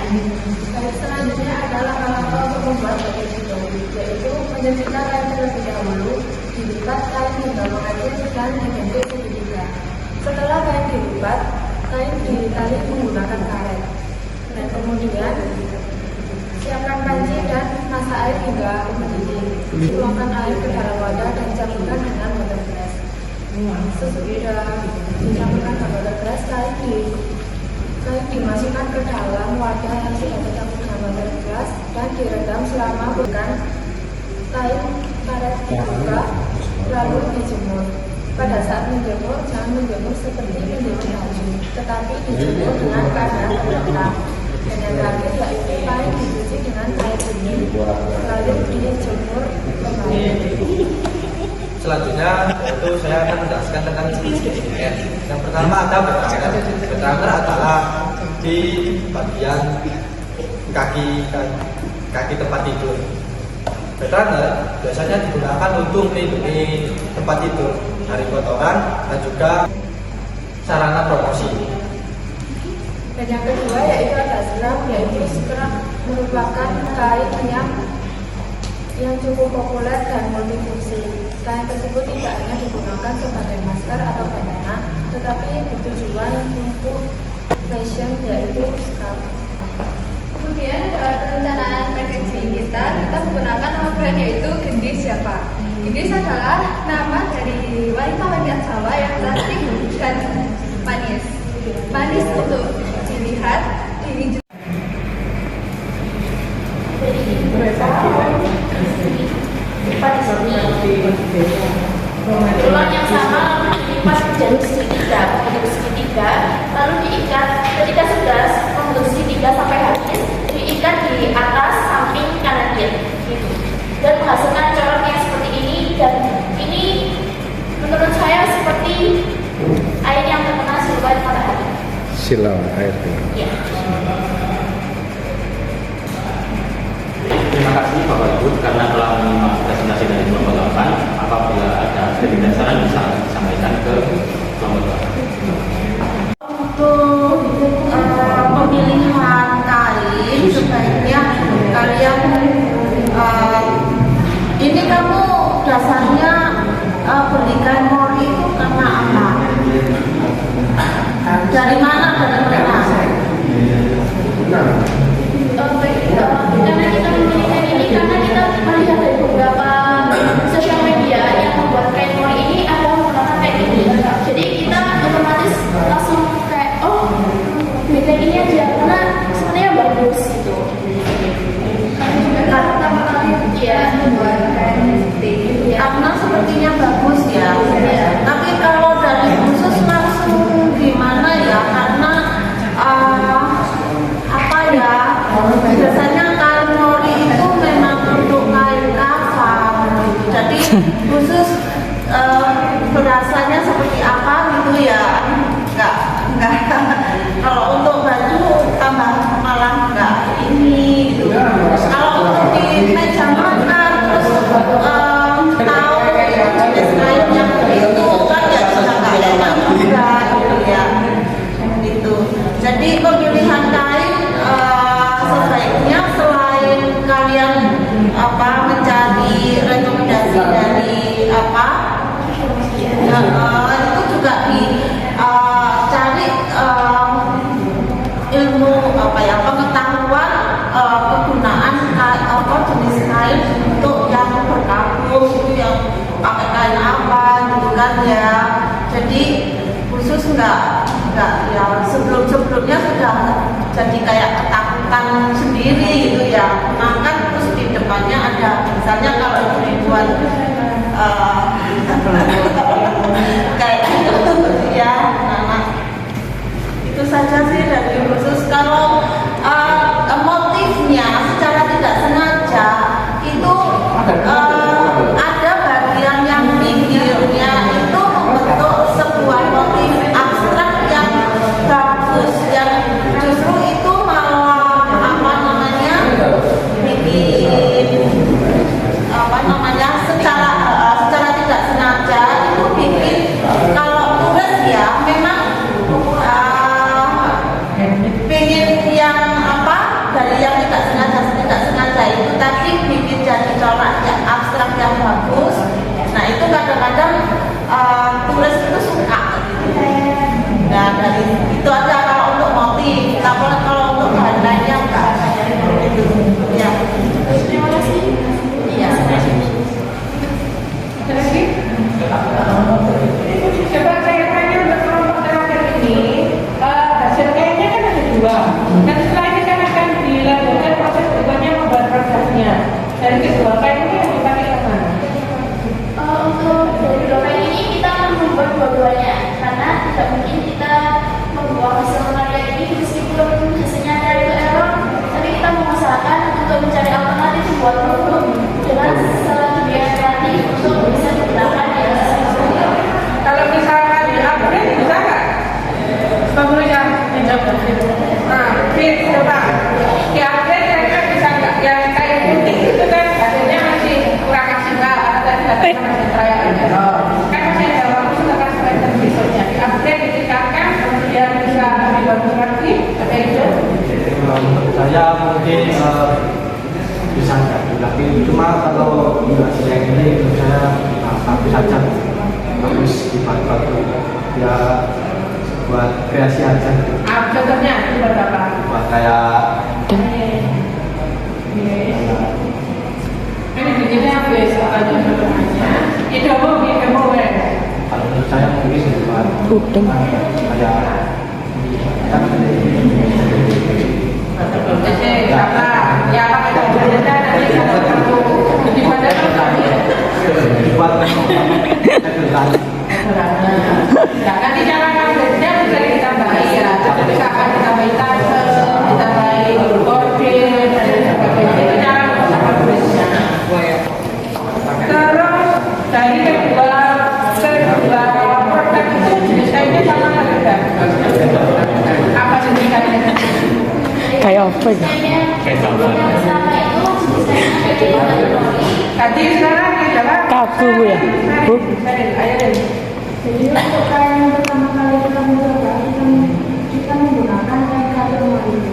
Baik, selanjutnya adalah langkah untuk membuat batik baru, yaitu menyisihkan kain terlebih dahulu, dilipat kain hingga mengecil dan dibentuk segitiga. Setelah kain dilipat, kain ditali menggunakan karet. Dan kemudian siapkan panci dan masak air hingga mendidih. Tuangkan air ke dalam wadah dan campurkan dengan water glass. Sesudah dicampurkan dengan water glass, kain dimasukkan ke dalam wadah yang sudah tercampur dengan water glass dan direndam selama bukan kain karet dibuka lalu dijemur. Pada saat menjemur, jangan menjemur seperti menjemur baju, tetapi dijemur dengan keadaan terlentang. Dan yang terakhir yaitu kain dicuci dengan air dingin lalu dijemur kembali. Selanjutnya itu saya akan menjelaskan tentang CGR. Yang pertama ada betranger. Betranger adalah di bagian kaki tempat tidur. Betranger biasanya digunakan untuk melindungi tempat tidur dari kotoran dan juga sarana promosi. Dan yang kedua yaitu ada scrap, yaitu scrap merupakan kain yang cukup populer dan multifungsi. Kain tersebut tidak hanya digunakan sebagai masker atau bandana, tetapi bertujuan untuk fashion, yaitu scrap. Kemudian perencanaan packaging kita menggunakan nama brand yaitu Gendis Java. Gendis adalah nama dari wanita Jawa yang cantik dan manis. Manis untuk dilihat, diinjak. Tulang yang sama dilipat menjadi segitiga, lalu diikat. Ketika sudah membentuk segitiga sampai habis, diikat di atas samping kanan kiri, gitu. Dan menghasilkan corak yang seperti ini. Dan ini menurut saya seperti air yang terkena siluet matahari. Silau air. Ya. Terima kasih Bapak Ibu karena telah menyimak presentasi dari kelompok 8. Apabila ada kritik dan saran bisa disampaikan ke kelompok 8. Untuk pemilihan kain sebaiknya kalian ini kamu dasarnya beli kain mori itu karena apa? Dari mana? Karena kita memilih kain ini karena kita melihat dari beberapa sosial media yang membuat kain mori ini ada menggunakan kain ini. Jadi kita otomatis langsung kayak beli kain ini aja karena sebenarnya bagus gitu. Karena pertama kali membuat kain seperti Karena sepertinya bagus ya. Tapi kalau dari khusus langsung gimana ya? Karena biasanya kain mori itu memang untuk kain kafan, jadi khusus berasanya seperti apa gitu ya, enggak. Kalau untuk baju tambah malah enggak ini gitu. Kalau untuk di meja makan terus tahu jenis kainnya itu kan ya sudah enggak enak juga gitu ya, gitu. Jadi pemilihan kain sebaiknya selain kalian mencari rekomendasi dari itu juga dicari ilmu pengetahuan penggunaan jenis kain untuk yang berkabung itu yang pakai kain apa gitu kan ya. Jadi khusus enggak ya, sebelumnya sudah jadi kayak ketakutan sendiri gitu ya. Makan terus di depannya ada misalnya kalau itu dibuat kayak gitu ya. Nah, itu saja sih dari khusus. Kalau motifnya secara tidak sengaja itu ada bagian yang pinggirnya itu membentuk sebuah motif abstrak yang bagus, yang justru itu malah bikin secara tidak sengaja itu kreasi aja. Contohnya seperti apa? Wah, kayak Ini bikinnya apa ya? Soalnya contohnya. Itu mau kalau menurut saya mungkin bukan kayak kan Ya apa kita belajar nanti satu di mana dibuat Nah, nanti cara ngambilnya bisa ditambahi ya, bisa akan ditambahi tase, ditambahi kordin, dan sebagainya. Itu cara ngambilnya. Terus dari kedua produk itu desainnya sama nggak? Apa jenisnya? Kayak apa ya? Tadi sekarang kita Kaku ya, Bu. Jadi untuk kain yang pertama kali kita mencoba, kita menggunakan kain katun warna.